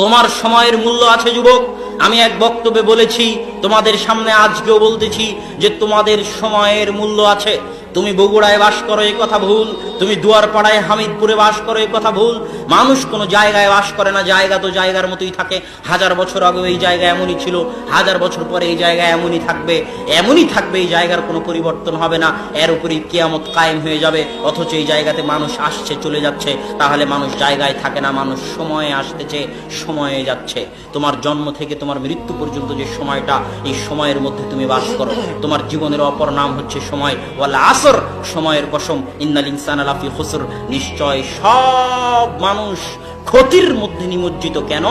তোমার সময়ের মূল্য আছে যুবক। আমি এক বক্তব্যে বলেছি, তোমাদের সামনে আজকেও বলতেছি যে তোমাদের সময়ের মূল্য আছে। তুমি বগুড়ায় বাস করো এই কথা ভুল, তুমি দুয়ারপাড়ায় হামিদপুরে বাস করো এই কথা ভুল। মানুষ কোনো জায়গায় বাস করে না, জায়গা তো জায়গার মতোই থাকে। 1000 বছর আগে এই জায়গা এমনই ছিল, 1000 বছর পরে এই জায়গা এমনই থাকবে, এই জায়গার কোনো পরিবর্তন হবে না। এর উপরই কিয়ামত কায়েম হয়ে যাবে। অথচ এই জায়গাতে মানুষ আসছে চলে যাচ্ছে। তাহলে মানুষ জায়গায় থাকে না, মানুষ সময়ে আসতেছে সময়ে যাচ্ছে। তোমার জন্ম থেকে তোমার মৃত্যু পর্যন্ত যে সময়টা, এই সময়ের মধ্যে তুমি বাস করো। তোমার জীবনের অপর নাম হচ্ছে সময়। ওয়াল আসর, সময়ের কসম, ইন্নাল ইনসানা লাফি খুসর, নিশ্চয় সব মানুষ ক্ষতির মধ্যে নিমজ্জিত। কেন?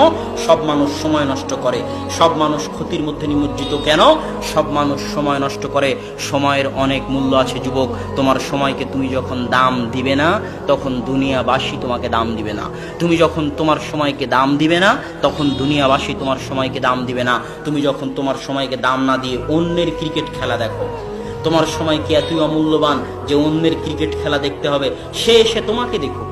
সব মানুষ সময় নষ্ট করে। সব মানুষ ক্ষতির মধ্যে নিমজ্জিত কেন? সব মানুষ সময় নষ্ট করে। সময়ের অনেক মূল্য আছে যুবক। তোমার সময়কে তুমি যখন দাম দিবে না, তখন দুনিয়াবাসী তোমাকে দাম দিবে না। তুমি যখন তোমার সময়কে দাম দিবে না, তখন দুনিয়াবাসী তোমার সময়কে দাম দিবে না। তুমি যখন তোমার সময়কে দাম না দিয়ে অন্যের ক্রিকেট খেলা দেখো, তোমার সময় কি এতই অমূল্যবান যে অন্যের ক্রিকেট খেলা দেখতে হবে? সে এসে তোমাকে দেখুক,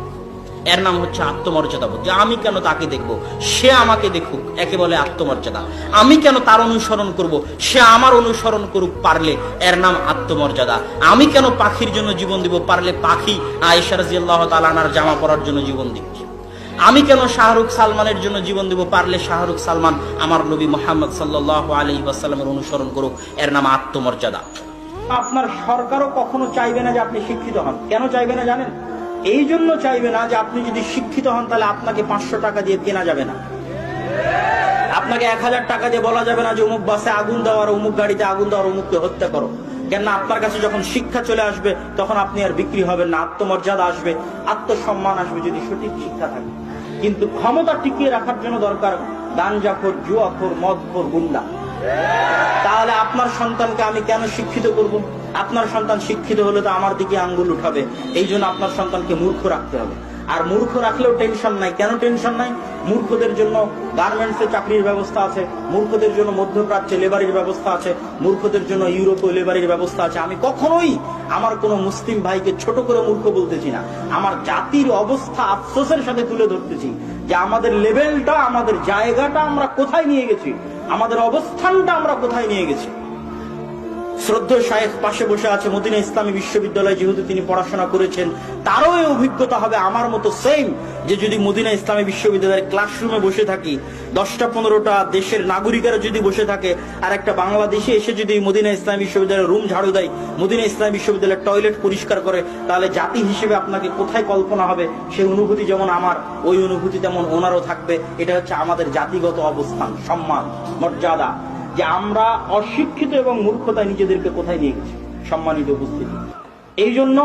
এর নাম হচ্ছে আত্মমর্যাদা বোধ। যে আমি কেন তাকে দেখবো, সে আমাকে দেখুক, একে বলে আত্মমর্যাদা। আমি কেন তার অনুসরণ করব, সে আমার অনুসরণ করুক, পারলে এর নাম আত্মমর্যাদা। আমি কেন পাখির জন্য জীবন দিব, পারলে পাখি আয়েশা রাদিয়াল্লাহু তাআলা আনহার জামা পরার জন্য জীবন দিক। আমি কেন শাহরুখ সালমানের জন্য জীবন দেব, পারলে শাহরুখ সালমান আমার নবী মুহাম্মদ সাল্লাল্লাহু আলাইহি ওয়াসাল্লামের অনুসরণ করুক, এর নাম আত্মমর্যাদা। আপনার সরকারও কখনো চাইবে না যে আপনি শিক্ষিত হন। কেন চাইবে না জানেন? এই জন্য চাইবে না যে আপনি যদি শিক্ষিত হন তাহলে আপনাকে 500 টাকা দিয়ে কেনা যাবে না, আপনাকে 1000 টাকা দিয়ে বলা যাবে না যে অমুক বাসে আগুন দাও আর অমুক গাড়িতে আগুন দাও আর অমুককে হত্যা করো। কেন? আপনার কাছে যখন শিক্ষা চলে আসবে তখন আপনি আর বিক্রি হবেন না। আত্মমর্যাদা আসবে, আত্মসম্মান আসবে যদি সঠিক শিক্ষা থাকে। কিন্তু ক্ষমতা টিকিয়ে রাখার জন্য দরকার গাঞ্জাখোর, জুয়াখোর, মদখোর, গুন্ডা। তাহলে আপনার সন্তানকে আমি কেন শিক্ষিত করব? আপনার সন্তান শিক্ষিত হলে তো আমার দিকে আঙ্গুল উঠাবে। এই জন্য আপনার সন্তানকে মূর্খ রাখতে হবে। আর মূর্খ রাখলেও টেনশন নাই। কেন টেনশন নাই? মূর্খদের জন্য গার্মেন্টসে চাকরির ব্যবস্থা আছে, মূর্খদের জন্য মধ্যপ্রাচ্যে লেবারির ব্যবস্থা আছে, মূর্খদের জন্য ইউরোপে লেবারির ব্যবস্থা আছে। আমি কখনোই আমার কোন মুসলিম ভাইকে ছোট করে মূর্খ বলতেছি না। আমার জাতির অবস্থা আফসোসের সাথে তুলে ধরতেছি যে আমাদের লেভেলটা, আমাদের জায়গাটা আমরা কোথায় নিয়ে গেছি, আমাদের অবস্থানটা আমরা কোথায় নিয়ে গেছি। শ্রদ্ধেয় শায়েখ পাশে বসে আছে, মদিনা ইসলামী বিশ্ববিদ্যালয়ে যেহেতু তিনি পড়াশোনা করেছেন, তারও এই অভিজ্ঞতা হবে আমার মতো সেম, যে যদি মদিনা ইসলামী বিশ্ববিদ্যালয়ের ক্লাসরুমে বসে থাকি, 10-15টা দেশের নাগরিকেরা যদি বসে থাকে, আর একটা বাংলাদেশে এসে যদি মদিনা ইসলামী বিশ্ববিদ্যালয়ের রুম ঝাড়ু দেয়, মদিনা ইসলামী বিশ্ববিদ্যালয়ের টয়লেট পরিষ্কার করে, তাহলে জাতি হিসেবে আপনাকে কোথায় কল্পনা হবে? সেই অনুভূতি যেমন আমার, ওই অনুভূতি তেমন ওনারও থাকবে। এটা হচ্ছে আমাদের জাতিগত অবস্থান, সম্মান, মর্যাদা, যে আমরা অশিক্ষিত এবং মূর্খতায় নিজেদেরকে কোথায় নিয়ে গেছি। সম্মানিত উপস্থিতি, এই জন্য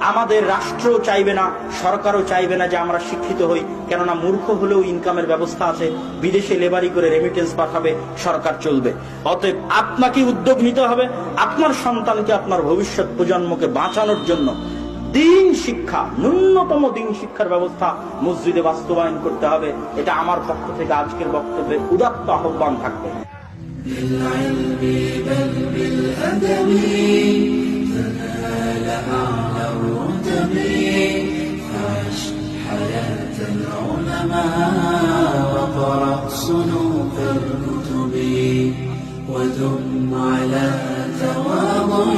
আমাদের রাষ্ট্র চাইবে না, সরকারও চাইবে না যে আমরা শিক্ষিত হই। কেননা মূর্খ হলেও ইনকামের ব্যবস্থা আছে, বিদেশে লেবারি করে রেমিটেন্স পাঠাবে, সরকার চলবে। অতএব আপনাকে উদ্যোগ নিতে হবে, আপনার সন্তানকে, আপনার ভবিষ্যৎ প্রজন্মকে বাঁচানোর জন্য দিন শিক্ষা, ন্যূনতম দিন শিক্ষার ব্যবস্থা মসজিদে বাস্তবায়ন করতে হবে। এটা আমার পক্ষ থেকে আজকের বক্তব্যে উদাত্ত আহ্বান থাকবে। بالعلم بل بالأدب تنال أعلى الرتب عش حياة العلماء وقرأ صنوف الكتب ودم على تواضع